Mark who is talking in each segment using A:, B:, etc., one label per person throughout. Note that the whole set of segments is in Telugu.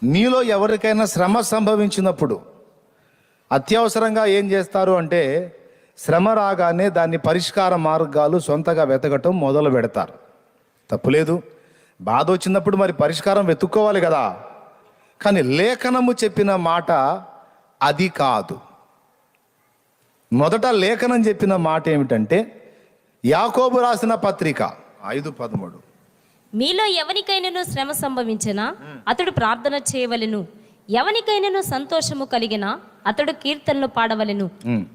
A: మీలో ఎవరికైనా శ్రమ సంభవించినప్పుడు అత్యవసరంగా ఏం చేస్తారు అంటే, శ్రమ రాగానే దాన్ని పరిష్కార మార్గాలు సొంతగా వెతకటం మొదలు పెడతారు. తప్పులేదు, బాధ వచ్చినప్పుడు మరి పరిష్కారం వెతుక్కోవాలి కదా. కానీ లేఖనము చెప్పిన మాట అది కాదు. మొదట లేఖనం చెప్పిన మాట ఏమిటంటే, యాకోబు రాసిన పత్రిక 5:13,
B: మీలో ఎవనికైనాను శ్రమ సంభవించినా అతడు ప్రార్థన చేయవలెను, ఎవనికైనాను సంతోషము కలిగినా అతడు కీర్తనలు పాడవలెను.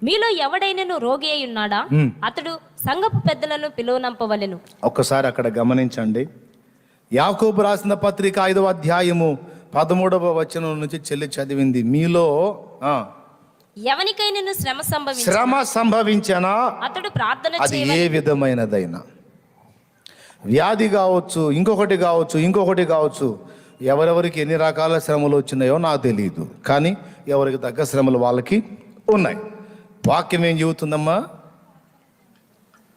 B: మీలో ఎవడైనాను రోగి అయి ఉన్నాడా అతడు సంఘపు పెద్దలను పిలువనంపవలెను.
A: ఒక్కసారి అక్కడ గమనించండి. యాకోబు రాసిన పత్రిక 5వ అధ్యాయము 13వ వచనం నుంచి చెల్లి చదివింది. మీలో
B: ఎవనికైనాను
A: శ్రమ సంభవించనా
B: అతడు ప్రార్థన
A: అది ఏ విధమైనదైనా, వ్యాధి కావచ్చు, ఇంకొకటి కావచ్చు, ఎవరెవరికి ఎన్ని రకాల శ్రమలు వచ్చినాయో నాకు తెలియదు. కానీ ఎవరికి తగ్గ శ్రమలు వాళ్ళకి ఉన్నాయి. వాక్యం ఏం చెబుతుందమ్మా?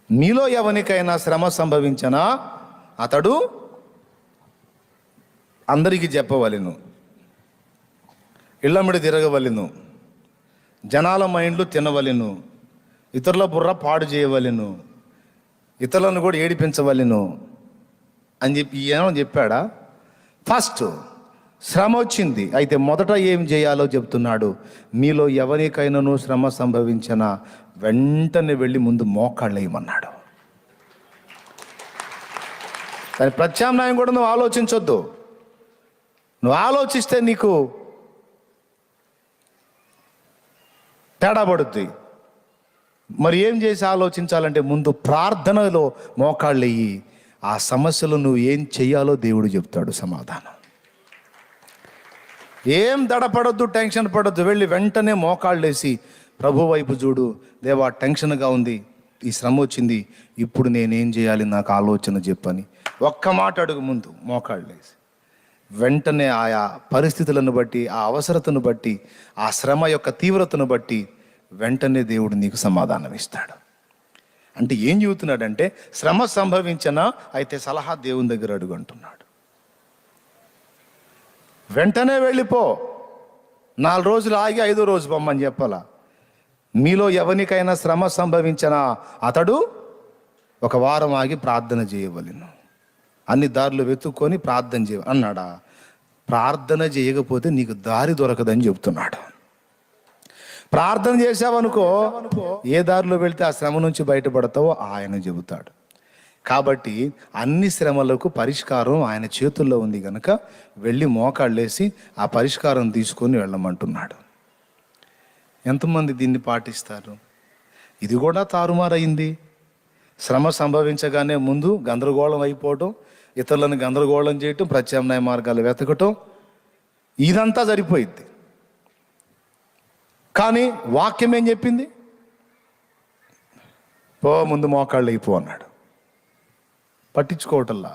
A: మీలో ఎవరికైనా శ్రమ సంభవించనా అతడు అందరికీ చెప్పవలెను, ఇళ్ళమిడి తిరగవలెను, జనాల మైండ్లు తినవలెను, ఇతరుల బుర్ర పాడు చేయవలెను, ఇతరులను కూడా ఏడిపించవలెను అని చెప్పి ఏమో చెప్పాడా? ఫస్ట్ శ్రమ వచ్చింది, అయితే మొదట ఏం చేయాలో చెప్తున్నాడు. మీలో ఎవరికైనాను శ్రమ సంభవించినా వెంటనే వెళ్ళి ముందు మోకాళ్ళు వేయమన్నాడు. దాని ప్రత్యామ్నాయం కూడా నువ్వు ఆలోచించొద్దు. నువ్వు ఆలోచిస్తే నీకు తేడా పడుద్ది. మరి ఏం చేసి ఆలోచించాలంటే, ముందు ప్రార్థనలో మోకాళ్ళు వేయి. ఆ సమస్యలు నువ్వు ఏం చెయ్యాలో దేవుడు చెప్తాడు సమాధానం. ఏం దడపడొద్దు, టెన్షన్ పడొద్దు. వెళ్ళి వెంటనే మోకాళ్ళు వేసి ప్రభు వైపు చూడు. దేవా, టెన్షన్గా ఉంది, ఈ శ్రమ వచ్చింది, ఇప్పుడు నేనేం చేయాలి, నాకు ఆలోచన చెప్పని ఒక్క మాట అడుగు. ముందు మోకాళ్ళు వేసి వెంటనే ఆయా పరిస్థితులను బట్టి, ఆ అవసరతను బట్టి, ఆ శ్రమ యొక్క తీవ్రతను బట్టి వెంటనే దేవుడు నీకు సమాధానం ఇస్తాడు. అంటే ఏం చెబుతున్నాడంటే, శ్రమ సంభవించినా అయితే సలహా దేవుని దగ్గర అడుగు అంటున్నాడు. వెంటనే వెళ్ళిపో. 4 రోజులు ఆగి 5వ రోజు పొమ్మని చెప్పాలా? మీలో ఎవరికైనా శ్రమ సంభవించినా అతడు 1 వారం ఆగి ప్రార్థన చేయవలెను, అన్ని దారులు వెతుక్కొని ప్రార్థన చేయ అన్నాడా? ప్రార్థన చేయకపోతే నీకు దారి దొరకదని చెప్తున్నాడు. ప్రార్థన చేసావనుకో, ఏ దారిలో వెళ్తే ఆ శ్రమ నుంచి బయటపడతావో ఆయన చెబుతాడు. కాబట్టి అన్ని శ్రమలకు పరిష్కారం ఆయన చేతుల్లో ఉంది కనుక వెళ్ళి మోకాళ్ళేసి ఆ పరిష్కారం తీసుకొని వెళ్ళమంటున్నాడు. ఎంతమంది దీన్ని పాటిస్తారు? ఇది కూడా తారుమారైంది. శ్రమ సంభవించగానే ముందు గందరగోళం అయిపోవడం, ఇతరులను గందరగోళం చేయటం, ప్రత్యామ్నాయ మార్గాలు వెతకటం, ఇదంతా సరిపోయింది. కానీ వాక్యం ఏం చెప్పింది? పో, ముందు మోకాళ్ళు అయిపో అన్నాడు. పట్టించుకోవటల్లా.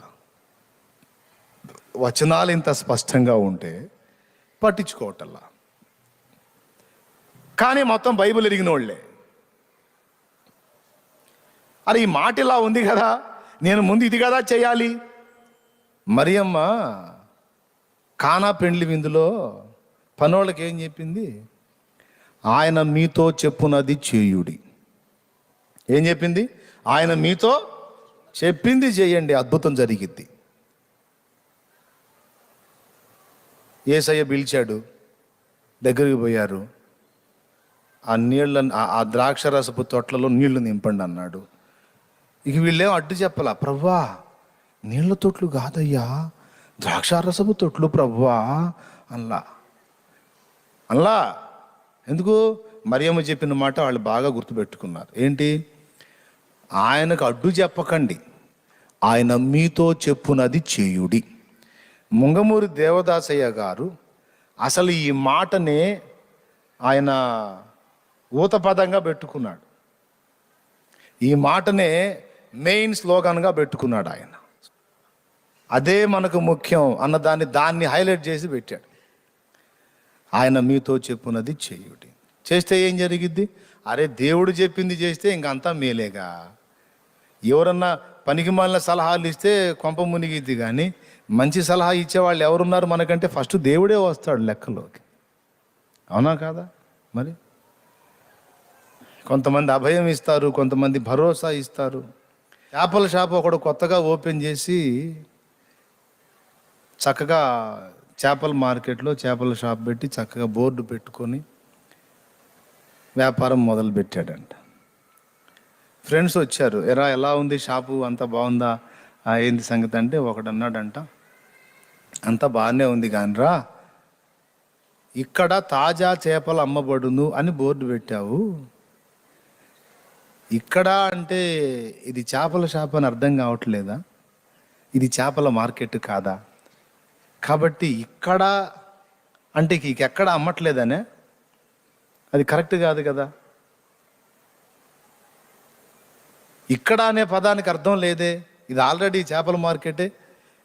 A: వచనాలు ఇంత స్పష్టంగా ఉంటే పట్టించుకోవటల్లా. కానీ మొత్తం బైబిల్ ఎరిగిన వాళ్ళే, అరే ఈ మాట ఇలా ఉంది కదా, నేను ముందు ఇది కదా చేయాలి. మరియమ్మ కానా పెండ్లి విందులో పనోళ్ళకి ఏం చెప్పింది? ఆయన మీతో చెప్పునది చేయుడి. ఏం చెప్పింది? ఆయన మీతో చెప్పింది చేయండి, అద్భుతం జరిగిద్ది. యేసయ్య పిలిచాడు, దగ్గరికి పోయారు. ఆ నీళ్ళ, ఆ ద్రాక్షరసపు తొట్లలో నీళ్లు నింపండి అన్నాడు. ఇక వీళ్ళేం అడ్డు చెప్పాలా? ప్రభువా, నీళ్ళ తొట్లు కాదయ్యా, ద్రాక్షారసపు తొట్లు ప్రభువా అల్లా. ఎందుకు? మరియమ్మ చెప్పిన మాట వాళ్ళు బాగా గుర్తుపెట్టుకున్నారు. ఏంటి? ఆయనకు అడ్డు చెప్పకండి, ఆయన మీతో చెప్పునది చేయుడి. ముంగమూరి దేవదాసయ్య గారు అసలు ఈ మాటనే ఆయన ఊతపదంగా పెట్టుకున్నాడు. ఈ మాటనే మెయిన్ స్లోగన్గా పెట్టుకున్నాడు ఆయన. అదే మనకు ముఖ్యం అన్న దాన్ని హైలైట్ చేసి పెట్టాడు. ఆయన మీతో చెప్పునది చేయుడి. చేస్తే ఏం జరిగిద్ది? అరే దేవుడు చెప్పింది చేస్తే ఇంకంతా మేలేగా. ఎవరన్నా పనికి మాలిన సలహాలు ఇస్తే కొంప మునిగిద్ది, కానీ మంచి సలహా ఇచ్చేవాళ్ళు ఎవరున్నారు మనకంటే ఫస్ట్ దేవుడే వస్తాడు లెక్కలోకి. అవునా కాదా? మరి కొంతమంది అభయం ఇస్తారు, కొంతమంది భరోసా ఇస్తారు. చేపల షాప్ ఒకడు కొత్తగా ఓపెన్ చేసి చక్కగా చేపల మార్కెట్లో చేపల షాప్ పెట్టి చక్కగా బోర్డు పెట్టుకొని వ్యాపారం మొదలు పెట్టాడంట. ఫ్రెండ్స్ వచ్చారు, ఎలా ఉంది షాపు, అంతా బాగుందా, ఏంది సంగతి అంటే ఒకడు అన్నాడంట, అంతా బాగానే ఉంది కానిరా, ఇక్కడ తాజా చేపలు అమ్మబడును అని బోర్డు పెట్టావు. ఇక్కడ అంటే ఇది చేపల షాప్ అని అర్థం కావట్లేదా? ఇది చేపల మార్కెట్ కాదా? కాబట్టి ఇక్కడ అంటే ఎక్కడ అమ్మట్లేదనే, అది కరెక్ట్ కాదు కదా. ఇక్కడ అనే పదానికి అర్థం లేదే, ఇది ఆల్రెడీ చేపల మార్కెటే,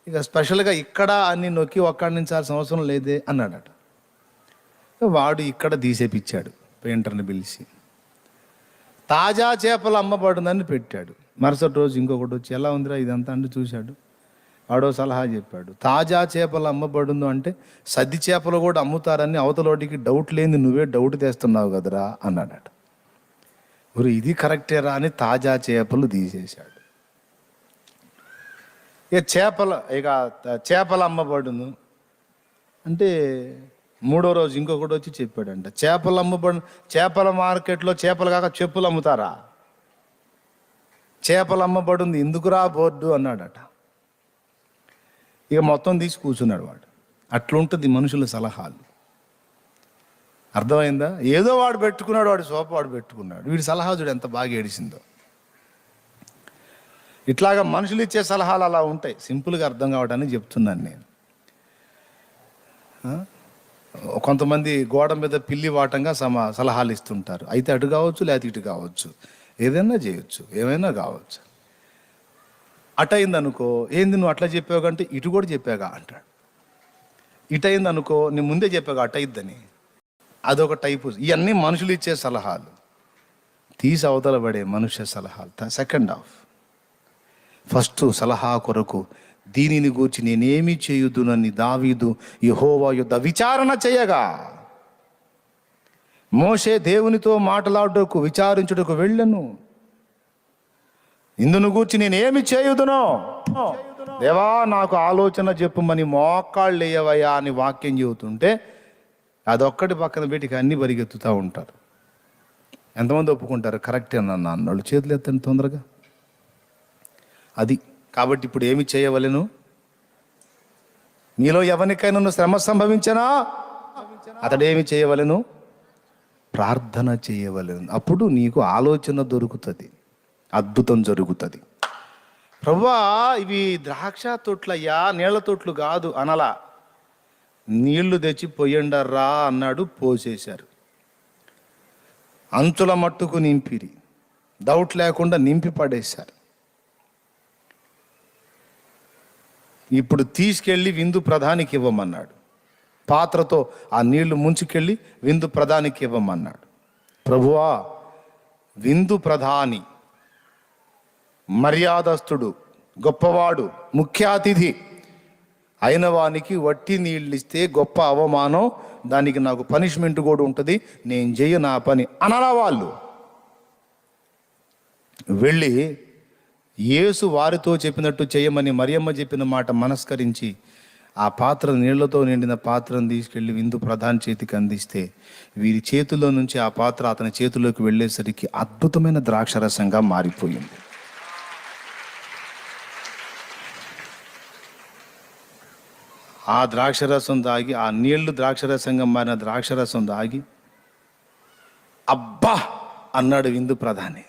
A: ఇక స్పెషల్గా ఇక్కడ అని నొక్కి ఒక్కడించాల్సిన అవసరం లేదే అన్నాడట. వాడు ఇక్కడ తీసేపిచ్చాడు, పెయింటర్ని పిలిచి తాజా చేపలు అమ్మబడుందని పెట్టాడు. మరుసటి రోజు ఇంకొకటి వచ్చి ఎలా ఉందిరా ఇదంతా అంటే చూశాడు. వాడో సలహా చెప్పాడు, తాజా చేపలు అమ్మబడును అంటే సద్ది చేపలు కూడా అమ్ముతారని అవతలోటికి డౌట్ లేని నువ్వే డౌట్ తెస్తున్నావు కదరా అన్నాడట. మరి ఇది కరెక్టేరా అని తాజా చేపలు తీసేశాడు. ఇక చేపలు అమ్మబడును అంటే మూడో రోజు ఇంకొకటి వచ్చి చెప్పాడంట, చేపలు అమ్మబడు, చేపల మార్కెట్లో చేపలు కాక చెప్పులు అమ్ముతారా, చేపలు అమ్మబడుంది ఎందుకురా బోర్డు అన్నాడట. ఇక మొత్తం తీసి కూర్చున్నాడు వాడు. అట్లుంటుంది మనుషుల సలహాలు. అర్థమైందా? ఏదో వాడు పెట్టుకున్నాడు, వాడి సోప వాడు పెట్టుకున్నాడు, వీడి సలహా చూడు ఎంత బాగా ఏడిసిందో. ఇట్లాగా మనుషులు ఇచ్చే సలహాలు అలా ఉంటాయి. సింపుల్గా అర్థం కావడానికి చెప్తున్నాను నేను. కొంతమంది గోడ మీద పిల్లి వాటంగా సలహాలు ఇస్తుంటారు. అయితే అటు కావచ్చు, లేకపోతే ఇటు కావచ్చు, ఏదైనా చేయొచ్చు, ఏమైనా కావచ్చు. అటు అయింది అనుకో, ఏంది నువ్వు అట్లా చెప్పావు కంటే ఇటు కూడా చెప్పాగా అంటాడు. ఇటు అయింది అనుకో, నీ ముందే చెప్పాగా అటు అయిద్దని, అదొక టైపు. ఇవన్నీ మనుషులు ఇచ్చే సలహాలు, తీసి అవతల పడే మనుష్య సలహాలు. Second half. ఫస్ట్ సలహా కొరకు దీనిని గూర్చి నేనేమి చేయుదునని దావీదు యెహోవా యొద్ద విచారణ చేయగా, మోషే దేవునితో మాట్లాడుటకు విచారించుటకు వెళ్ళను. ఇందును గూర్చి నేనేమి చేయుదునో, దేవా నాకు ఆలోచన చెప్పుమని మోకాళ్ళు వేయవయ్యా అని వాక్యం చెబుతుంటే అదొక్కటి పక్కన పెట్టి అన్ని పరిగెత్తుతూ ఉంటారు. ఎంతమంది ఒప్పుకుంటారు కరెక్టే నన్ను అన్నాళ్ళు? చేతులు ఎత్తండి తొందరగా. అది కాబట్టి ఇప్పుడు ఏమి చేయవలెను? మీలో ఎవరికైనా శ్రమ సంభవించనా అతడేమి చేయవలెను? ప్రార్థన చేయవలెను. అప్పుడు నీకు ఆలోచన దొరుకుతుంది, అద్భుతం జరుగుతుంది. ప్రభువా ఇవి ద్రాక్ష తొట్లయ్యా, నీళ్ల తొట్లు కాదు అనలా. నీళ్లు తెచ్చి పొయ్యండర్రా అన్నాడు, పోసేశారు. అంచుల మట్టుకు నింపిరి, డౌట్ లేకుండా నింపి పడేశారు. ఇప్పుడు తీసుకెళ్ళి విందు ప్రధానికి ఇవ్వమన్నాడు. పాత్రతో ఆ నీళ్లు ముంచుకెళ్ళి విందు ప్రధానికి ఇవ్వమన్నాడు. ప్రభువా విందు ప్రధాని, మర్యాదస్తుడు, గొప్పవాడు, ముఖ్య అతిథి అయిన వానికి వట్టి నీళ్ళు ఇస్తే గొప్ప అవమానం, దానికి నాకు పనిష్మెంట్ కూడా ఉంటుంది, నేను చెయ్య నా పని అనరా వాళ్ళు. వెళ్ళి యేసు వారితో చెప్పినట్టు చేయమని మరియమ్మ చెప్పిన మాట మనస్కరించి ఆ పాత్ర, నీళ్లతో నిండిన పాత్రను తీసుకెళ్లి విందు ప్రధాని చేతికి అందిస్తే వీరి చేతిలో నుంచి ఆ పాత్ర అతని చేతిలోకి వెళ్ళేసరికి అద్భుతమైన ద్రాక్షరసంగా మారిపోయింది. ఆ ద్రాక్షరసం దాగి, ఆ నీళ్లు ద్రాక్షరసంగా మారిన ద్రాక్షరసం దాగి అబ్బా అన్నాడు విందు ప్రధాని.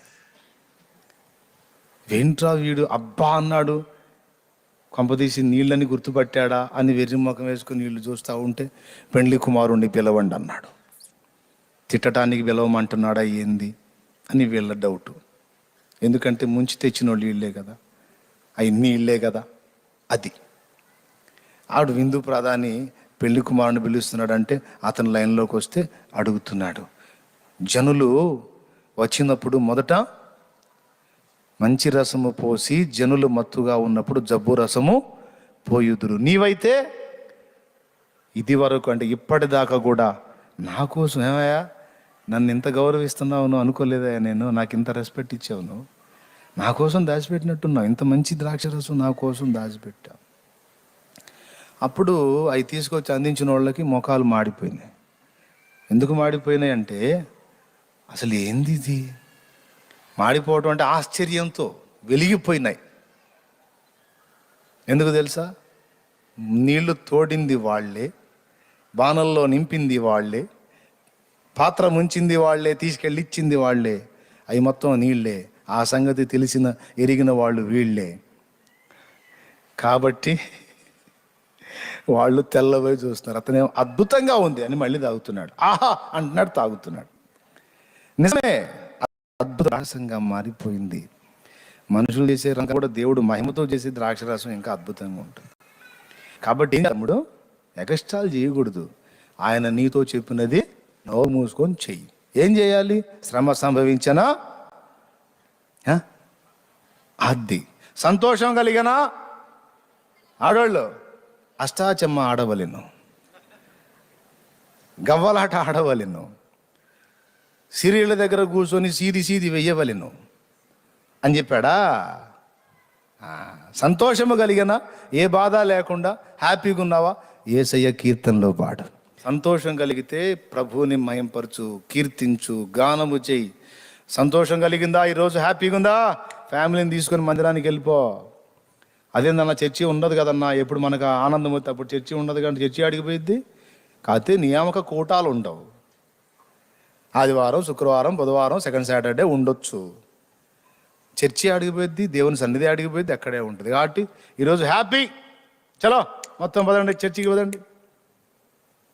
A: ఏంట్రా వీడు అబ్బా అన్నాడు, కొంపదీసి నీళ్ళని గుర్తుపట్టాడా అని వెర్రి ముఖం వేసుకుని నీళ్లు చూస్తూ ఉంటే పెండ్లి కుమారుణ్ణి పిలవండి అన్నాడు. తిట్టడానికి పిలవమంటున్నాడా ఏంది అని వీళ్ళ డౌటు. ఎందుకంటే ముంచి తెచ్చిన వాళ్ళు వీళ్ళే కదా, అవి నీళ్ళే కదా. అది ఆడు విందు ప్రధాని పెళ్లి కుమారుని పిలుస్తున్నాడంటే అతని లైన్లోకి వస్తే అడుగుతున్నాడు. జనులు వచ్చినప్పుడు మొదట మంచి రసము పోసి జనులు మత్తుగా ఉన్నప్పుడు జబ్బు రసము పోయుదురు. నీవైతే ఇది వరకు అంటే ఇప్పటిదాకా కూడా నా కోసం ఏమయ్యా నన్ను ఇంత గౌరవిస్తున్నావు నువ్వు అనుకోలేదా, నేను నాకు ఇంత రెస్పెక్ట్ ఇచ్చావు, నువ్వు నా కోసం దాచిపెట్టినట్టున్నావు, ఇంత మంచి ద్రాక్షరసం నా కోసం దాచిపెట్టావు. అప్పుడు అవి తీసుకొచ్చి అందించిన వాళ్ళకి మొఖాలు మాడిపోయినాయి. ఎందుకు మాడిపోయినాయి అంటే అసలు ఏంది ఇది, మాడిపోవటం అంటే ఆశ్చర్యంతో వెలిగిపోయినాయి. ఎందుకు తెలుసా? నీళ్లు తోడింది వాళ్ళే, బాణల్లో నింపింది వాళ్ళే, పాత్ర ముంచింది వాళ్ళే, తీసుకెళ్ళి ఇచ్చింది వాళ్ళే, అవి మొత్తం నీళ్ళే. ఆ సంగతి ఎరిగిన వాళ్ళు వీళ్ళే. కాబట్టి వాళ్ళు తెల్లబోయి చూస్తున్నారు. అతనే అద్భుతంగా ఉంది అని మళ్ళీ తాగుతున్నాడు. ఆహా అంటున్నాడు, తాగుతున్నాడు. నిజమే, అద్భుతంగా మారిపోయింది. మనుషులు చేసే రంగం కూడా దేవుడు మహిమతో చేసే ద్రాక్షరసం ఇంకా అద్భుతంగా ఉంటుంది. కాబట్టి తమ్ముడు ఎగస్ట్రాలు చేయకూడదు. ఆయన నీతో చెప్పినది నోరు మూసుకొని చెయ్యి. ఏం చేయాలి? శ్రమ సంభవించనా అది సంతోషం కలిగనా ఆడవాళ్ళు అష్టాచెమ్మ ఆడవలెను, గవ్వలాట ఆడవలెను, సిరియళ్ళ దగ్గర కూర్చొని సీది వెయ్యవలెను అని చెప్పాడా? సంతోషము కలిగిన, ఏ బాధ లేకుండా హ్యాపీగా ఉన్నావా, యేసయ్య కీర్తనలో పాడు. సంతోషం కలిగితే ప్రభువుని మహింపరచు, కీర్తించు, గానము చెయ్యి. సంతోషం కలిగిందా, ఈరోజు హ్యాపీగా ఉందా, ఫ్యామిలీని తీసుకొని మందిరానికి వెళ్ళిపో. అదేందన్నా చర్చి ఉండదు కదన్నా, ఎప్పుడు మనకు ఆనందం అవుతుంది అప్పుడు చర్చి ఉండదు, కానీ చర్చి అడిగిపోయిద్ది. కాకపోతే నియామక కూటాలు ఉండవు. ఆదివారం, శుక్రవారం, బుధవారం, సెకండ్ సాటర్డే ఉండొచ్చు. చర్చి అడిగిపోయింది, దేవుని సన్నిధి అడిగిపోయింది, అక్కడే ఉంటుంది. కాబట్టి ఈరోజు హ్యాపీ, చలో మొత్తం పదండి, చర్చికి పదండి,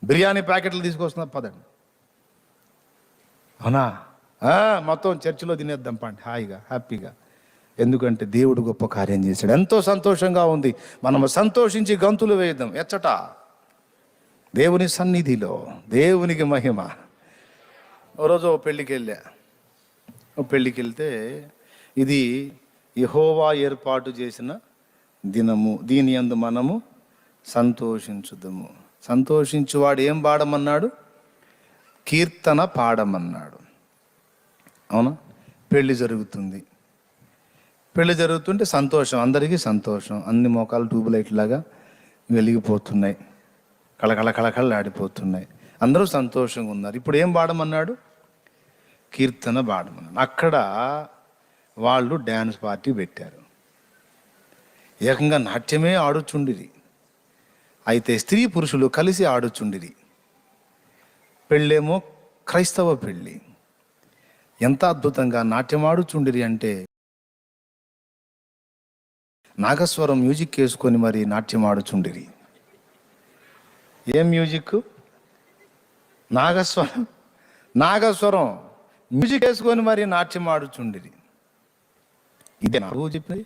A: బిర్యానీ ప్యాకెట్లు తీసుకొస్తున్నారు పదండి, అవునా, మొత్తం చర్చిలో తినేద్దాం పండి హాయిగా హ్యాపీగా. ఎందుకంటే దేవుడు గొప్ప కార్యం చేశాడు, ఎంతో సంతోషంగా ఉంది. మనము సంతోషించి గంతులు వేద్దాం. ఎచ్చట దేవుని సన్నిధిలో, దేవునికి మహిమ. ఓ రోజు ఓ పెళ్ళికి వెళ్తే ఇది యెహోవా ఏర్పాటు చేసిన దినము, దీని యందు మనము సంతోషించుదము. సంతోషించువాడు ఏం పాడమన్నాడు? కీర్తన పాడమన్నాడు. అవునా? పెళ్లి జరుగుతుంటే సంతోషం, అందరికీ సంతోషం. అన్ని మోకాలు ట్యూబ్ లైట్ లాగా వెలిగిపోతున్నాయి, కళకళలాడిపోతున్నాయి, అందరూ సంతోషంగా ఉన్నారు. ఇప్పుడు ఏం పాడమన్నాడు? కీర్తన పాడమన్నాడు. అక్కడ వాళ్ళు డ్యాన్స్ పార్టీ పెట్టారు, ఏకంగా నాట్యమే ఆడుచుండిరి. అయితే స్త్రీ పురుషులు కలిసి ఆడుచుండిరి. పెళ్ళేమో క్రైస్తవ పెళ్ళి. ఎంత అద్భుతంగా నాట్యం ఆడుచుండిరి అంటే, నాగస్వరం మ్యూజిక్ వేసుకొని మరి నాట్యం ఆడుచుండిరి. ఏం మ్యూజిక్? నాగస్వరం మ్యూజిక్ వేసుకొని మరి నాట్యం ఆడుచుండిరి. ఇదే నాకు చెప్పినది.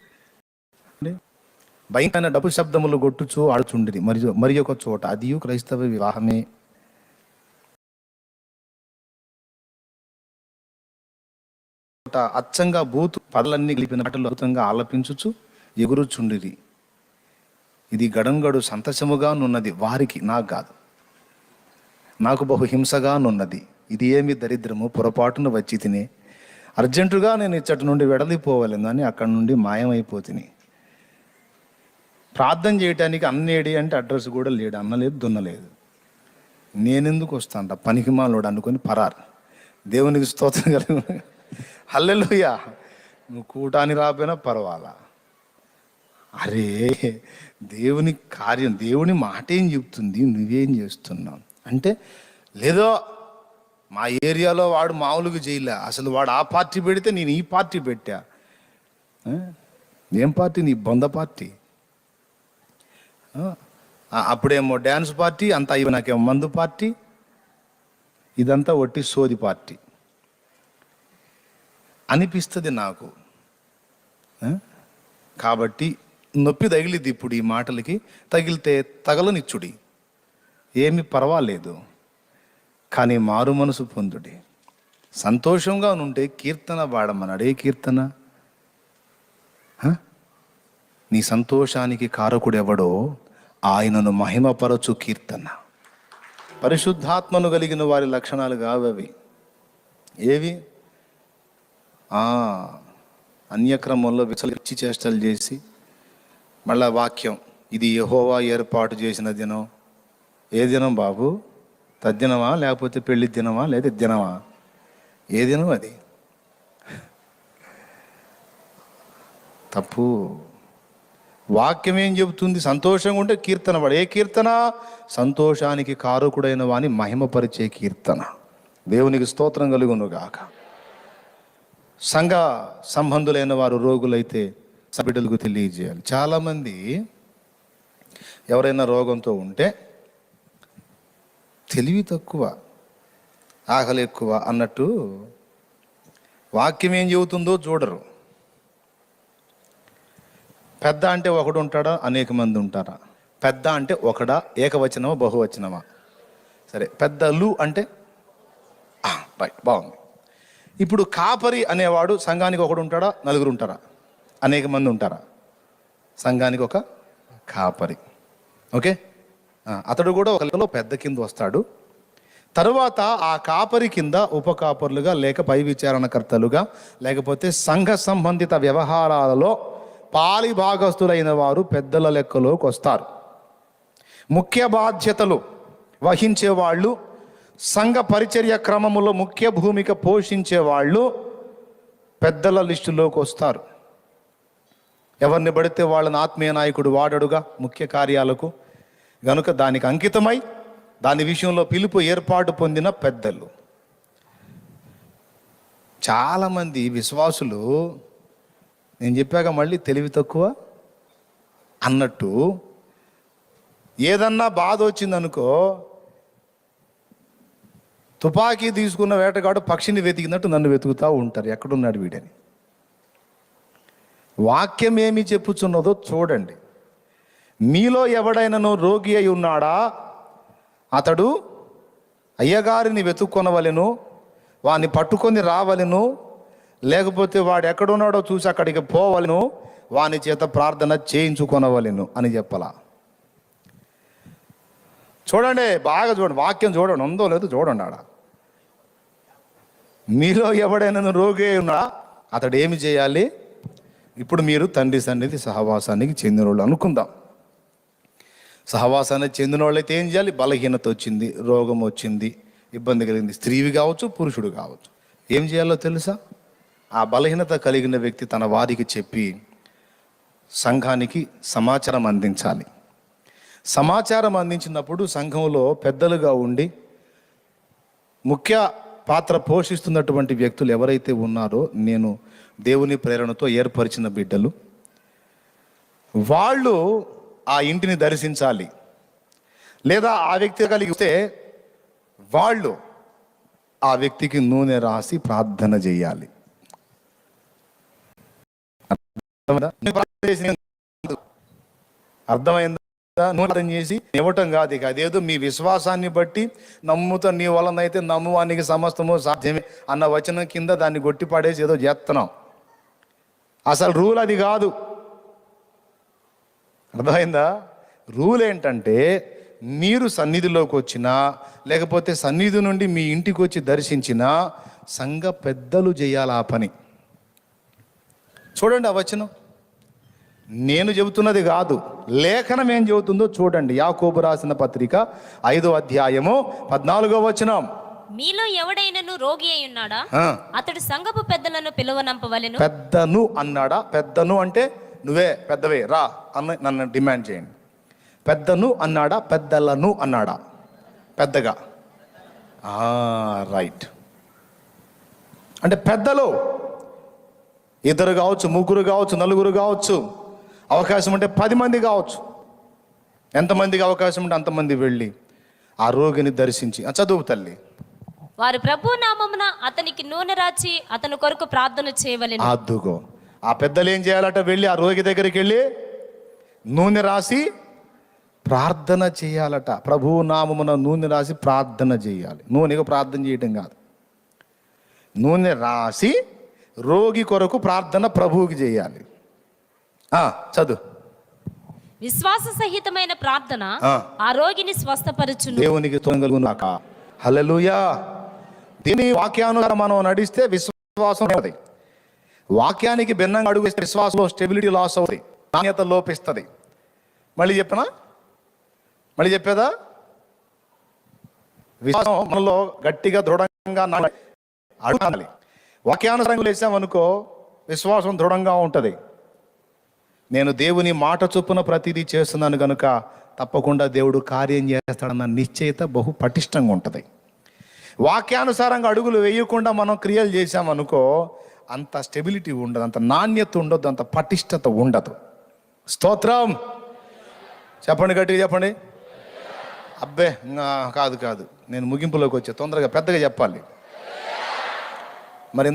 A: భయంకరమైన డబ్బు శబ్దములు కొట్టుచూ ఆడుచుండిరి మరి ఒక చోట, అది క్రైస్తవ వివాహమే. అచ్చంగా బూతు పదలన్నీ కలిపిన మాటలు అద్భుతంగా ఆలపించుచు ఎగురుచుండిరి. ఇది గడంగడు సంతసముగా నున్నది వారికి, నాకు కాదు, నాకు బహు హింసగా నున్నది. ఇది ఏమి దరిద్రము, పొరపాటును వచ్చి తినే, అర్జెంటుగా నేను ఇచ్చటి నుండి వెడలిపోవాలని అక్కడి నుండి మాయమైపోతిని. ప్రార్థన చేయటానికి అన్నేడి అంటే అడ్రస్ కూడా లేడు, అన్నలేదు దున్నలేదు. నేనెందుకు వస్తాంట పనికిమాలోడు అనుకొని పరారు. దేవునికి స్తోత్రం కలిగి హల్లెలూయా. నువ్వు కూటాని రాపోయినా పర్వాలా. అరే దేవుని కార్యం, దేవుని మాట ఏం చెప్తుంది, నువ్వేం చేస్తున్నావు అంటే, లేదో మా ఏరియాలో వాడు మామూలుగా చేయలే, అసలు వాడు ఆ పార్టీ పెడితే నేను ఈ పార్టీ పెట్టా. ఏం పార్టీ? నీ బొంద పార్టీ. అప్పుడేమో డ్యాన్స్ పార్టీ, అంతా ఇవి నాకేమో మందు పార్టీ, ఇదంతా ఒట్టి సోది పార్టీ అనిపిస్తుంది నాకు. కాబట్టి నొప్పి తగిలిద్ది ఇప్పుడు ఈ మాటలకి. తగిలితే తగలనిచ్చుడి, ఏమి పర్వాలేదు, కానీ మారు మనసు పొందుడి. సంతోషంగా ఉంటే కీర్తన పాడమన్నాడు. ఏ కీర్తన? నీ సంతోషానికి కారకుడెవడో ఆయనను మహిమపరచు కీర్తన. పరిశుద్ధాత్మను కలిగిన వారి లక్షణాలు కావవి. ఏవి? అన్యక్రమంలో విచలించి చేష్టలు చేసి మళ్ళా వాక్యం, ఇది యెహోవా ఏర్పాటు చేసిన దినం. ఏ దినం బాబు? తద్దినమా లేకపోతే పెళ్లి దినమా లేదా దినమా? ఏ దినం అది? తప్పు. వాక్యం ఏం చెబుతుంది? సంతోషంగా ఉంటే కీర్తన పడు. ఏ కీర్తన? సంతోషానికి కారకుడైన వాని మహిమపరిచే కీర్తన. దేవునికి స్తోత్రం కలుగును గాక. సంఘ సంబంధులైన వారు రోగులైతే బిడ్డలకు తెలియజేయాలి. చాలామంది ఎవరైనా రోగంతో ఉంటే తెలివి తక్కువ, ఆకలి ఎక్కువ అన్నట్టు వాక్యం ఏం చెబుతుందో చూడరు. పెద్ద అంటే ఒకడు ఉంటాడా, అనేక మంది ఉంటారా? పెద్ద అంటే ఒకడా, ఏకవచనమా బహువచనమా? సరే, పెద్దలు అంటే రైట్, బాగుంది. ఇప్పుడు కాపరి అనేవాడు సంఘానికి ఒకడు ఉంటాడా, నలుగురు ఉంటారా, అనేక మంది ఉంటారా? సంఘానికి ఒక కాపరి. ఓకే, అతడు కూడా ఒకరిలో పెద్ద కింద వస్తాడు. తరువాత ఆ కాపరి కింద ఉపకాపరులుగా లేక పై విచారణకర్తలుగా లేకపోతే సంఘ సంబంధిత వ్యవహారాలలో పాలి భాగస్తులైన వారు పెద్దల లెక్కలోకి వస్తారు. ముఖ్య బాధ్యతలు వహించేవాళ్ళు, సంఘ పరిచర్య క్రమములో ముఖ్య భూమిక పోషించేవాళ్ళు పెద్దల లిస్టులోకి వస్తారు. ఎవరిని పడితే వాళ్ళని ఆత్మీయ నాయకుడు వాడడుగా ముఖ్య కార్యాలకు. గనుక దానికి అంకితమై దాని విషయంలో పిలుపు ఏర్పాటు పొందిన పెద్దలు. చాలామంది విశ్వాసులు నేను చెప్పాక మళ్ళీ తెలివి తక్కువ అన్నట్టు ఏదన్నా బాధ వచ్చిందనుకో, తుపాకీ తీసుకున్న వేటగాడు పక్షిని వెతికినట్టు నన్ను వెతుకుతూ ఉంటారు, ఎక్కడున్నాడు వీడని. వాక్యం ఏమి చెప్పుచున్నదో చూడండి. మీలో ఎవడైనాను రోగి అయి ఉన్నాడా, అతడు అయ్యగారిని వెతుక్కొనవలెను, వాడిని పట్టుకొని రావలెను, లేకపోతే వాడు ఎక్కడున్నాడో చూసి అక్కడికి పోవలను, వాని చేత ప్రార్థన చేయించుకొనవలెను అని చెప్పాల. చూడండి, బాగా చూడండి, వాక్యం చూడండి, ఉందో లేదో చూడండి. ఆడ మీలో ఎవడైనా రోగి ఉన్నాడా, అతడు ఏమి చేయాలి? ఇప్పుడు మీరు తండ్రి సన్నిధి సహవాసానికి చెందిన వాళ్ళు అనుకుందాం. సహవాసానికి చెందిన వాళ్ళైతే ఏం చేయాలి? బలహీనత వచ్చింది, రోగం వచ్చింది, ఇబ్బంది కలిగింది, స్త్రీవి కావచ్చు పురుషుడు కావచ్చు. ఏం చేయాలో తెలుసా? ఆ బలహీనత కలిగిన వ్యక్తి తన వారికి చెప్పి సంఘానికి సమాచారం అందించాలి. సమాచారం అందించినప్పుడు సంఘంలో పెద్దలుగా ఉండి ముఖ్య పాత్ర పోషిస్తున్నటువంటి వ్యక్తులు ఎవరైతే ఉన్నారో, నేను దేవుని ప్రేరణతో ఏర్పరిచిన బిడ్డలు, వాళ్ళు ఆ ఇంటిని దర్శించాలి. లేదా ఆ వ్యక్తి కలిగితే వాళ్ళు ఆ వ్యక్తికి నూనె రాసి ప్రార్థన చేయాలి. అర్థమైందా? నూనె చేసి ఇవ్వటం కాదు. ఇక అదేదో మీ విశ్వాసాన్ని బట్టి నమ్ముతా, నీ వలనైతే నమ్మువానికి సమస్తము సాధ్యమే అన్న వచనం కింద దాన్ని గొట్టిపడేసి ఏదో చేస్తున్నాం. అసలు రూల్ అది కాదు. అర్థమైందా? రూల్ ఏంటంటే, మీరు సన్నిధిలోకి వచ్చినా లేకపోతే సన్నిధి నుండి మీ ఇంటికి వచ్చి దర్శించినా సంఘ పెద్దలు చేయాలి ఆ పని. చూడండి ఆ వచనం, నేను చెబుతున్నది కాదు, లేఖనం ఏం చెబుతుందో చూడండి. యాకోబు రాసిన పత్రిక 5వ అధ్యాయము 14వ వచనం.
B: మీలో ఎవడైనను రోగి అయి ఉన్నాడా, అతడు సంఘపు పెద్దలను పిలువనంపవలెను.
A: పెద్దను అన్నాడా? పెద్దను అంటే నువ్వే పెద్దవే రా అన్న నన్ను డిమాండ్ చేయండి. పెద్దను అన్నాడా, పెద్దలను అన్నాడా? పెద్దగా. రైట్. అంటే పెద్దలు ఇద్దరు కావచ్చు, ముగ్గురు కావచ్చు, నలుగురు కావచ్చు, అవకాశం ఉంటే 10 మంది కావచ్చు. ఎంతమందికి అవకాశం ఉంటే అంతమంది వెళ్ళి ఆ రోగిని దర్శించి చదువు తల్లి.
B: వారు ప్రభు నామమున అతనికి నూనె రాచి అతని కొరకు ప్రార్థన చేయవలెను.
A: అద్దుగో, ఆ పెద్దలు ఏం చేయాలట? వెళ్ళి ఆ రోగి దగ్గరికి వెళ్ళి నూనె రాసి ప్రార్థన చేయాలట. ప్రభువు నామమున నూనె రాసి ప్రార్థన చేయాలి. నూనెగా ప్రార్థన చేయటం కాదు, నూనె రాసి రోగి కొరకు ప్రార్థన ప్రభువుకి చేయాలి. చదువు.
B: విశ్వాస సహితమైన ప్రార్థన
A: ఆ.
B: ఆ రోగిని స్వస్థపరచును.
A: దేవునికి తొంగలుగునాక. హల్లెలూయా. దీని వాక్యానుసారం మనం నడిస్తే విశ్వాసం అవుతుంది. వాక్యానికి భిన్నంగా అడుగు వేస్తే విశ్వాసంలో స్టెబిలిటీ లాస్ అవుతుంది, నాణ్యత లోపిస్తుంది. మళ్ళీ చెప్పేదా? విశ్వాసం మనలో గట్టిగా దృఢంగా అడగాలి. వాక్యానుసారంగా వేసామనుకో విశ్వాసం దృఢంగా ఉంటుంది. నేను దేవుని మాట చొప్పున ప్రతిదీ చేస్తున్నాను కనుక తప్పకుండా దేవుడు కార్యం చేస్తాడన్న నిశ్చయిత బహు పటిష్టంగా ఉంటుంది. వాక్యానుసారంగా అడుగులు వేయకుండా మనం క్రియలు చేశామనుకో అంత స్టెబిలిటీ ఉండదు, అంత నాణ్యత ఉండదు, అంత పటిష్టత ఉండదు. స్తోత్రం చెప్పండి, గట్టిగా చెప్పండి. అబ్బే కాదు, నేను ముగింపులోకి వచ్చే తొందరగా పెద్దగా చెప్పాలి. మరి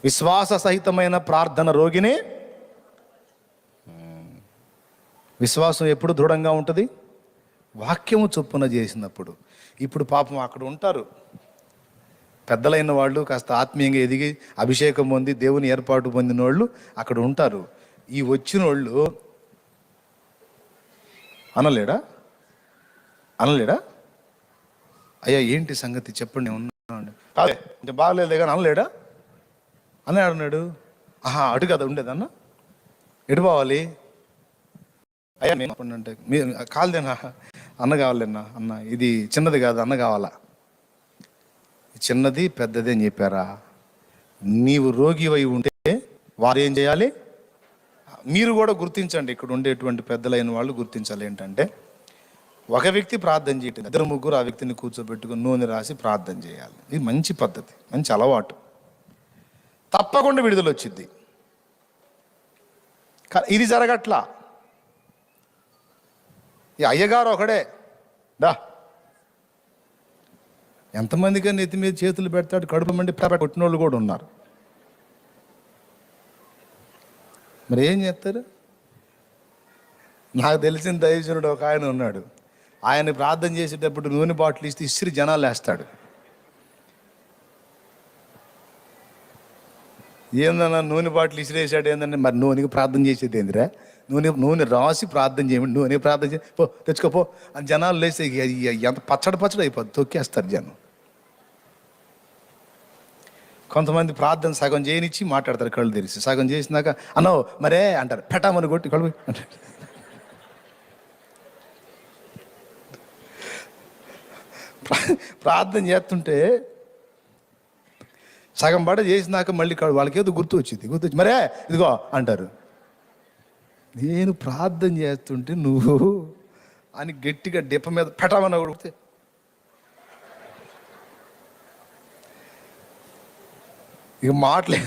A: విశ్వాస సహితమైన ప్రార్థన రోగిని. విశ్వాసం ఎప్పుడు దృఢంగా ఉంటుంది? వాక్యము చొప్పున చేసినప్పుడు. ఇప్పుడు పాపం అక్కడ ఉంటారు పెద్దలైన వాళ్ళు, కాస్త ఆత్మీయంగా ఎదిగి అభిషేకం పొంది దేవుని ఏర్పాటు పొందిన వాళ్ళు అక్కడ ఉంటారు. ఈ వచ్చిన వాళ్ళు అనలేడా? అయ్యా ఏంటి సంగతి చెప్పండి, ఉన్నాడు కాదే కొంచెం బాగలేదు కానీ అనలేడా? అన్నాడు. అటు కదా ఉండేదన్న, ఎటు పోవాలి? అయ్యా నేను అంటే మీ కాలేనా అన్న కావాలేనా? అన్న ఇది చిన్నది కాదు, అన్న కావాలా? చిన్నది పెద్దది అని చెప్పారా? నీవు రోగివై ఉంటే వారు ఏం చేయాలి? మీరు కూడా గుర్తించండి, ఇక్కడ ఉండేటువంటి పెద్దలైన వాళ్ళు గుర్తించాలి. ఏంటంటే ఒక వ్యక్తి ప్రార్థన చేయటం, ఇద్దరు ముగ్గురు ఆ వ్యక్తిని కూర్చోబెట్టుకుని నూనె రాసి ప్రార్థన చేయాలి. ఇది మంచి పద్ధతి, మంచి అలవాటు. తప్పకుండా విడుదల వచ్చింది. ఇది జరగట్లా. ఈ అయ్యగారు ఒకడే డా ఎంతమందికి నెత్తి మీద చేతులు పెడతాడు, కడుపు మండి కొట్టిన వాళ్ళు కూడా ఉన్నారు. మరి ఏం చేస్తారు? నాకు తెలిసిన దైవజనుడు ఒక ఆయన ఉన్నాడు. ఆయన ప్రార్థన చేసేటప్పుడు నూనె బాటిల్ ఇస్తే ఇసిరి జనాలు వేస్తాడు. ఏందన్నా నూనె బాటిల్ ఇసిరేసాడు ఏంటంటే, మరి నూనెకి ప్రార్థన చేసేది ఏందిరా? నూనె రాసి ప్రార్థన చేయమండి, నూనె ప్రార్థన చేసి పో తెచ్చుకోపో అని జనాలు లేస్తే ఎంత పచ్చడి అయిపోద్ది, తొక్కేస్తారు జనం. కొంతమంది ప్రార్థన సగం చేయనిచ్చి మాట్లాడతారు కళ్ళు తెరిచి, సగం చేసినాక అన్నో మరే అంటారు, పెట్టామని కొట్టి కళ్ళు అంటారు. ప్రార్థన చేస్తుంటే సగం పడ చేసినాక మళ్ళీ వాళ్ళకి ఏదో గుర్తొచ్చి మరే ఇదిగో అంటారు. నేను ప్రార్థన చేస్తుంటే నువ్వు అని గట్టిగా డిప్ప మీద పెట్టమని కొడితే ఇక మాటలే.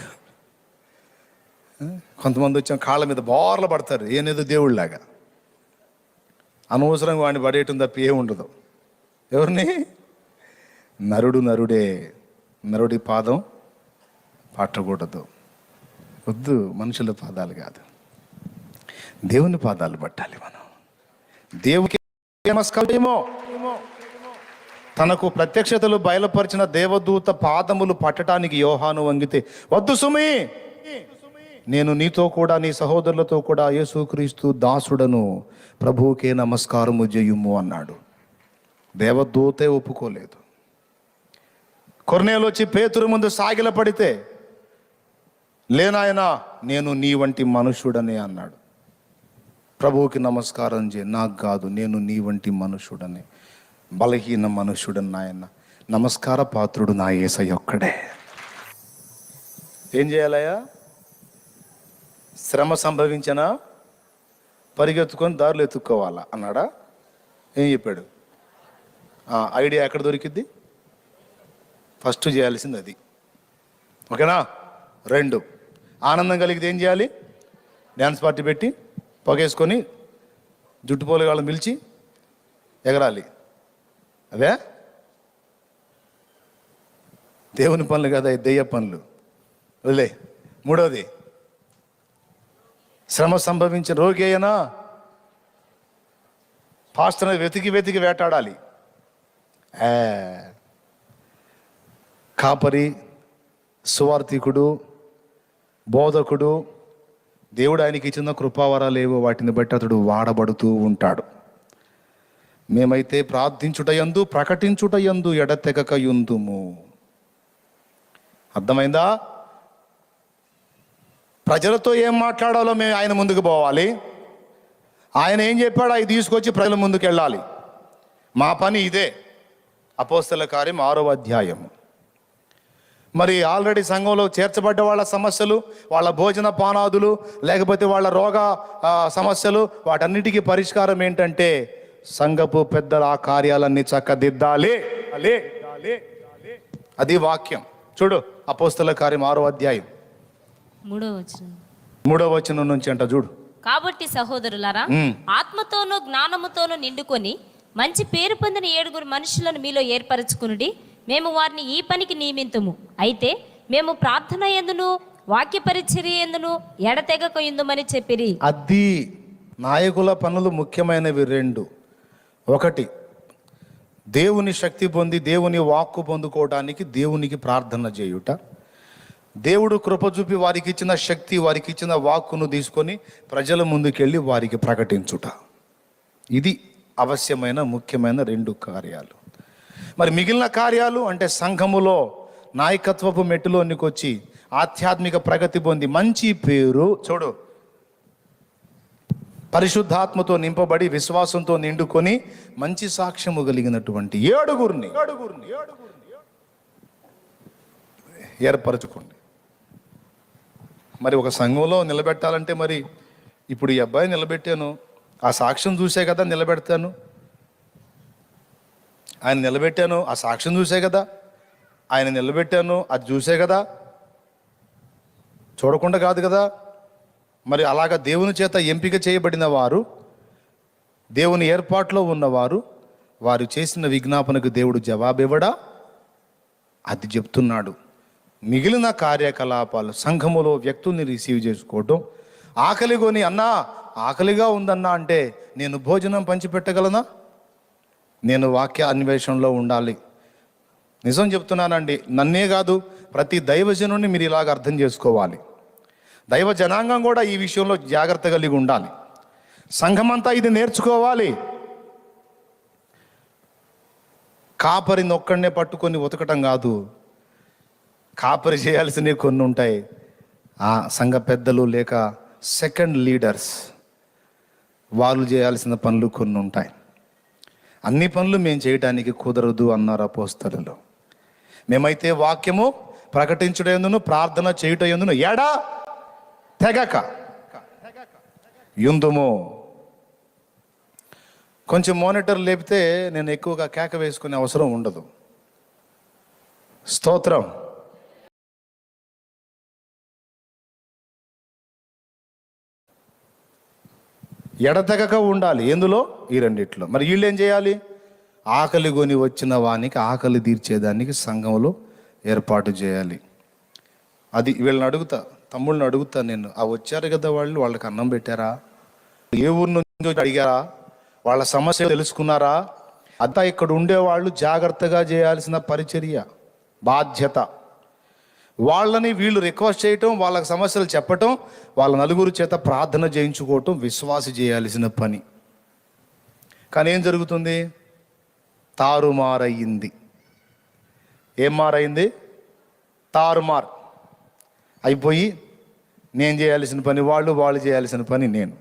A: కొంతమంది వచ్చాం కాళ్ళ మీద బోర్లు పడతారు, ఏనేదో దేవుళ్ళలాగా. అనవసరంగా వాడిని పడేయటం తప్ప ఏముండదు. ఎవరిని? నరుడే, నరుడి పాదం పట్టకూడదు. వద్దు, మనుషుల పాదాలు కాదు, దేవుని పాదాలు పట్టాలి మనం. దేవునికి నమస్కారమేమో, తనకు ప్రత్యక్షతలు బయలుపరిచిన దేవదూత పాదములు పట్టడానికి యోహాను వంగితే, వద్దు సుమి, నేను నీతో కూడా నీ సహోదరులతో కూడా యేసుక్రీస్తు దాసుడను, ప్రభువుకే నమస్కారము చేయుము అన్నాడు. దేవదూతే ఒప్పుకోలేదు. కొర్నేలు వచ్చి పేతురు ముందు సాగిల పడితే, లేనాయనా నేను నీ వంటి మనుషుడనే అన్నాడు. ప్రభువుకి నమస్కారం చేయి, నాకు కాదు, నేను నీ వంటి మనుషుడని, బలహీన మనుషుడని నాయన, నమస్కార పాత్రుడు నా యేసయ్య ఒక్కడే. ఏం చేయాలయ్యా? శ్రమ సంభవించినా పరిగెత్తుకొని దారులు ఎత్తుక్కోవాలా అన్నాడా? ఏం చెప్పాడు? ఐడియా ఎక్కడ దొరికిద్ది? ఫస్ట్ చేయాల్సింది అది, ఓకేనా? 2, ఆనందం కలిగితే ఏం చేయాలి? డ్యాన్స్ పార్టీ పెట్టి పొగేసుకొని జుట్టు పోలేగాళ్ళని పిలిచి ఎగరాలి. అదే దేవుని పనులు కదా, దెయ్య పనులు వదిలే. 3వది శ్రమ సంభవించిన రోగి అయినా పాస్టర్ని వెతికి వెతికి వేటాడాలి. కాపరి, సువార్థికుడు, బోధకుడు, దేవుడు ఆయనకి ఇచ్చిన కృపావరాలు ఏవో వాటిని బట్టి అతడు వాడబడుతూ ఉంటాడు. మేమైతే ప్రార్థించుటయందు ప్రకటించుటయందు ఎడతెగక యుందుము. అర్థమైందా? ప్రజలతో ఏం మాట్లాడాలో మేము ఆయన ముందుకు పోవాలి. ఆయన ఏం చెప్పాడో అవి తీసుకొచ్చి ప్రజల ముందుకు వెళ్ళాలి. మా పని ఇదే. అపోస్తల కార్యం 6వ అధ్యాయం. మరి ఆల్రెడీ సంఘంలో చేర్చబడ్డ వాళ్ళ సమస్యలు, వాళ్ళ భోజన పానాదులు, లేకపోతే వాళ్ళ రోగ సమస్యలు, వాటన్నిటికీ పరిష్కారం ఏంటంటే సంఘపు పెద్దల ఆ కార్యాలన్నీ చక్కదిద్దాలి. అది వాక్యం. చూడు, అపోస్తల కార్యం 6వ అధ్యాయం 3వ వచనం నుంచి అంట చూడు.
B: కాబట్టి సహోదరులారా, ఆత్మతోనూ జ్ఞానముతోనూ నిండుకొని మంచి పేరు పొందిన 7 మనుషులను మీలో ఏర్పరచుకునుడి. మేము వారిని ఈ పనికి నియమింతుము. అయితే మేము ప్రార్థన యందును వాక్య పరిచర్య యందును ఎడతెగక యుందుమని చెప్పిరి.
A: అది నాయకుల పనులు ముఖ్యమైనవి 2. 1, దేవుని శక్తి పొంది దేవుని వాక్కు పొందుకోవడానికి దేవునికి ప్రార్థన చేయుట. దేవుడు కృప చూపి వారికి ఇచ్చిన శక్తి, వారికి ఇచ్చిన వాక్కును తీసుకొని ప్రజల ముందుకెళ్ళి వారికి ప్రకటించుట. ఇది అవశ్యమైన ముఖ్యమైన 2 కార్యాలు. మరి మిగిలిన కార్యాలు అంటే సంఘములో నాయకత్వపు మెట్టులోనికి వచ్చి ఆధ్యాత్మిక ప్రగతి పొంది మంచి పేరు, చూడు, పరిశుద్ధాత్మతో నింపబడి విశ్వాసంతో నిండుకొని మంచి సాక్ష్యము కలిగినటువంటి 7 ఏర్పరచుకోండి. మరి ఒక సంఘంలో నిలబెట్టాలంటే మరి ఇప్పుడు ఈ అబ్బాయి నిలబెట్టాను, ఆ సాక్ష్యం చూసే కదా నిలబెడతాను. ఆయన నిలబెట్టాను, ఆ సాక్ష్యం చూసే కదా. ఆయన నిలబెట్టాను, అది చూసే కదా, చూడకుండా కాదు కదా. మరి అలాగా దేవుని చేత ఎంపిక చేయబడిన వారు, దేవుని ఏర్పాట్లో ఉన్నవారు, వారు చేసిన విజ్ఞాపనకు దేవుడు జవాబివ్వడా? అది చెప్తున్నాడు. మిగిలిన కార్యకలాపాలు, సంఘములో వ్యక్తుల్ని రిసీవ్ చేసుకోవటం, ఆకలిగొని అన్నా ఆకలిగా ఉందన్నా అంటే నేను భోజనం పంచిపెట్టగలనా? నేను వాక్య అన్వేషణలో ఉండాలి. నిజం చెప్తున్నానండి, నన్నే కాదు ప్రతి దైవజనుని మీరు ఇలాగ అర్థం చేసుకోవాలి. దైవ జనాంగం కూడా ఈ విషయంలో జాగ్రత్త కలిగి ఉండాలి. సంఘమంతా ఇది నేర్చుకోవాలి. కాపరిని ఒక్కడనే పట్టుకొని ఉతకటం కాదు, కాపరి చేయాల్సినవి కొన్ని ఉంటాయి. ఆ సంఘ పెద్దలు లేక సెకండ్ లీడర్స్ వాళ్ళు చేయాల్సిన పనులు కొన్ని ఉంటాయి. అన్ని పనులు మేము చేయటానికి కుదరదు అన్నారు అపోస్తలులు. మేమైతే వాక్యము ప్రకటించుటయందును ప్రార్థన చేయుటయందును ఎడా తెగక యుందుము. కొంచెం మానిటర్ లేపితే నేను ఎక్కువగా కేక వేసుకునే అవసరం ఉండదు. స్తోత్రం. ఎడతెగక ఉండాలి. ఎందులో? ఈ 2. మరి వీళ్ళు ఏం చేయాలి? ఆకలి కొని వచ్చిన వానికి ఆకలి తీర్చేదానికి సంఘంలో ఏర్పాటు చేయాలి. అది వీళ్ళని అడుగుతా, తమ్ముళ్ళని అడుగుతా నేను, ఆ వచ్చారు కదా వాళ్ళు, వాళ్ళకి అన్నం పెట్టారా? ఏ ఊరు నుంచి అడిగారా? వాళ్ళ సమస్య తెలుసుకున్నారా? అంతా ఇక్కడ ఉండేవాళ్ళు జాగ్రత్తగా చేయాల్సిన పరిచర్య, బాధ్యత. వాళ్ళని వీళ్ళు రిక్వెస్ట్ చేయటం, వాళ్ళకి సమస్యలు చెప్పటం, వాళ్ళ నలుగురు చేత ప్రార్థన చేయించుకోవటం విశ్వాసి చేయాల్సిన పని. కానీ ఏం జరుగుతుంది? తారుమారయ్యింది. ఏం మారైంది? తారుమార్ అయిపోయి నేను చేయాల్సిన పని వాళ్ళు, వాళ్ళు చేయాల్సిన పని నేను.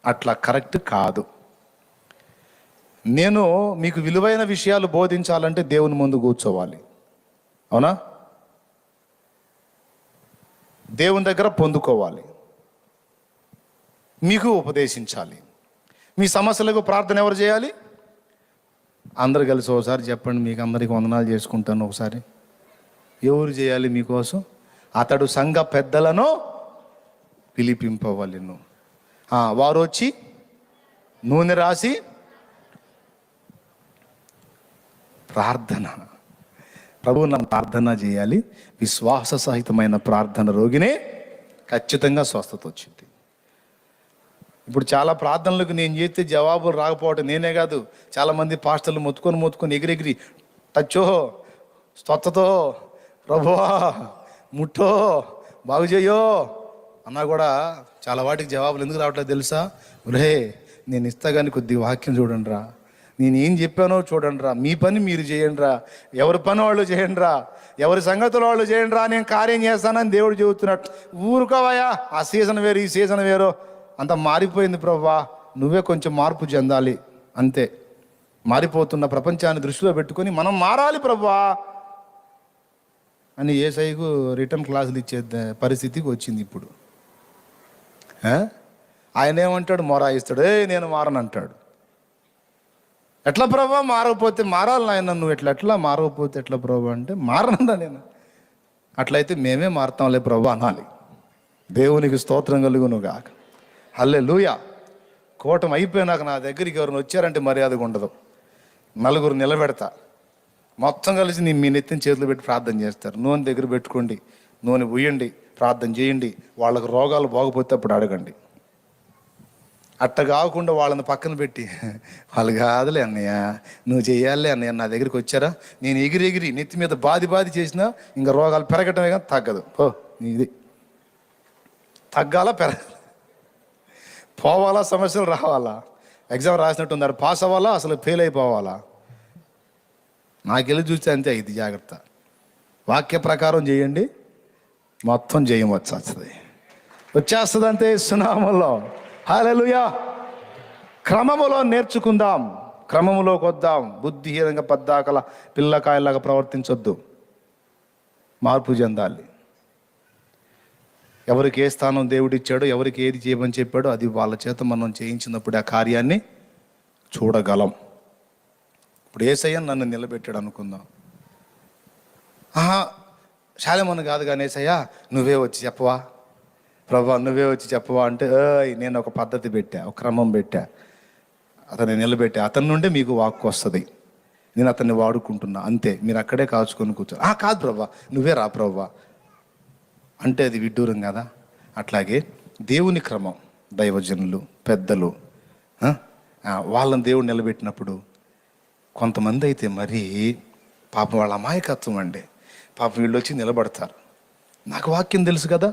A: అట్లా కరెక్ట్ కాదు. నేను మీకు విలువైన విషయాలు బోధించాలంటే దేవుని ముందు కూర్చోవాలి, అవునా? దేవుని దగ్గర పొందుకోవాలి, మీకు ఉపదేశించాలి. మీ సమస్యలకు ప్రార్థన ఎవరు చేయాలి? అందరు కలిసి ఒకసారి చెప్పండి, మీకు అందరికి వందనాలు చేసుకుంటాను ఒకసారి. ఎవరు చేయాలి మీకోసం? అతడు సంఘ పెద్దలను పిలిపింపవలెను. వారు వచ్చి నూనె రాసి ప్రార్థన, ప్రభువు నన్ను ప్రార్థన చేయాలి. విశ్వాస సహితమైన ప్రార్థన రోగినే ఖచ్చితంగా స్వస్థత వచ్చింది. ఇప్పుడు చాలా ప్రార్థనలకు నేను చేస్తే జవాబులు రాకపోవటం నేనే కాదు, చాలామంది పాస్టర్లు మొత్తుకొని ఎగిరెగిరి టచ్చో స్వచ్ఛతో ప్రభువా ముట్టో బాగు చేయో అన్నా కూడా చాలా వాటికి జవాబులు ఎందుకు రావట్లేదు తెలుసా? ఒరే నేను ఇస్తా కానీ కొద్ది వాక్యం చూడండి రా, నేను ఏం చెప్పానో చూడండి రా, మీ పని మీరు చేయండి రా, ఎవరి పని వాళ్ళు చేయండి రా, ఎవరి సంగతులు వాళ్ళు చేయండి రా, నేను కార్యం చేస్తానని దేవుడు చెబుతున్నట్టు. ఊరుకోవయ్యా, ఆ సీజన్ వేరు ఈ సీజన్ వేరు అంత మారిపోయింది ప్రభువా, నువ్వే కొంచెం మార్పు చెందాలి అంతే. మారిపోతున్న ప్రపంచాన్ని దృష్టిలో పెట్టుకొని మనం మారాలి ప్రభువా అని యేసయ్యకు రిటర్న్ క్లాసులు ఇచ్చే పరిస్థితికి వచ్చింది ఇప్పుడు. ఆయన ఏమంటాడు? మొరాయిస్తాడు, నేను మారనంటాడు. ఎట్లా ప్రభా మారకపోతే? మారాలి నాయన, నువ్వు ఎట్లా మారకపోతే ఎట్లా ప్రభా అంటే మారనందా నేను. అట్లయితే మేమే మారుతాంలే ప్రభా అనాలి. దేవునికి స్తోత్రం కలుగునుగా. హల్లెలూయా. కూటమి అయిపోయినాక నా దగ్గరికి ఎవరైనా వచ్చారంటే మర్యాదగా ఉండదు. నలుగురు నిలబెడతా, మొత్తం కలిసి మీ నెత్తిని చేతులు పెట్టి ప్రార్థన చేస్తారు. నూనె దగ్గర పెట్టుకోండి, నూనె పోయండి, ప్రార్థన చేయండి. వాళ్ళకు రోగాలు బాగుపోతే అప్పుడు అడగండి. అట్ట కాకుండా వాళ్ళని పక్కన పెట్టి వాళ్ళు కాదులే అన్నయ్య నువ్వు చేయాలి అన్నయ్య నా దగ్గరికి వచ్చారా, నేను ఎగిరి నెత్తి మీద బాది చేసినా ఇంకా రోగాలు పెరగటమే కానీ తగ్గదు. ఇది తగ్గాలా పెరగాలి, పోవాలా సమస్యలు రావాలా, ఎగ్జామ్ రాసినట్టు ఉన్నారు పాస్ అవ్వాలా అసలు ఫెయిల్ అయిపోవాలా. నాకెళ్ళి చూస్తే అంతే. ఇది జాగ్రత్త, వాక్య ప్రకారం చేయండి, మొత్తం జయం వచ్చేస్తుంది అంతే సునామంలో. హల్లెలూయా. క్రమములో నేర్చుకుందాం, క్రమములోకి వద్దాం. బుద్ధిహీనంగా పద్దాకల పిల్లకాయలాగా ప్రవర్తించొద్దు, మార్పు చెందాలి. ఎవరికి ఏ స్థానం దేవుడిచ్చాడో, ఎవరికి ఏది చేయమని చెప్పాడో అది వాళ్ళ చేత మనం చేయించినప్పుడు ఆ కార్యాన్ని చూడగలం. ఇప్పుడు యేసయ్య నన్ను నిలబెట్టాడు అనుకుందాం. శాలేమోను కాదు కానీ యేసయ్య నువ్వే వచ్చి చెప్పవా ప్రభా, నువ్వే వచ్చి చెప్పవా అంటే నేను ఒక పద్ధతి పెట్టా, ఒక క్రమం పెట్టా, అతన్ని నిలబెట్టా, అతని నుండే మీకు వాక్కు వస్తుంది, నేను అతన్ని వాడుకుంటున్నా అంతే, మీరు అక్కడే కాచుకొని కూర్చోరు. కాదు ప్రభా నువ్వే రా ప్రభా అంటే అది విడ్డూరం కదా. అట్లాగే దేవుని క్రమం, దైవజనులు పెద్దలు వాళ్ళని దేవుడు నిలబెట్టినప్పుడు కొంతమంది అయితే మరి పాపం వాళ్ళ అమాయకత్వం అండి, పాపం వీళ్ళు వచ్చి నిలబడతారు. నాకు వాక్యం తెలుసు కదా,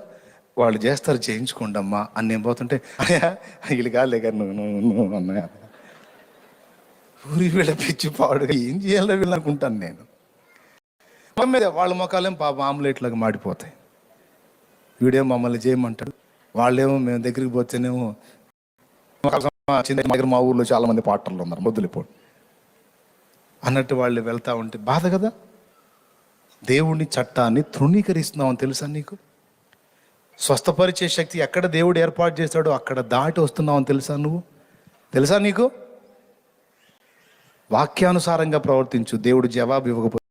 A: వాళ్ళు చేస్తారు, చేయించుకోండి అమ్మా అని నేను పోతుంటే అయ్యా వీళ్ళు కాదులే కానీ నువ్వు అన్నయ్య ఊరి వీళ్ళ పిచ్చి పాడు ఏం చేయాలో వీళ్ళు అనుకుంటాను నేను. మీద వాళ్ళ మొక్కలేం పాపం ఆమ్లెట్లాగా మాడిపోతాయి. వీడేమో మమ్మల్ని చేయమంటాడు, వాళ్ళేమో మేము దగ్గరికి పోతేనేమో చిన్న మా ఊర్లో చాలా మంది పాటలు ఉన్నారు మొదలుపోడు అన్నట్టు వాళ్ళు వెళ్తా ఉంటే బాధ కదా. దేవుని చట్టాన్ని తృణీకరిస్తున్నామని తెలుసా నీకు? స్వస్థపరిచే శక్తి ఎక్కడ దేవుడు ఏర్పాటు చేశాడో అక్కడ దాటి వస్తున్నావని తెలుసా నీకు? వాక్యానుసారంగా ప్రవర్తించు, దేవుడు జవాబు ఇవ్వకపోతే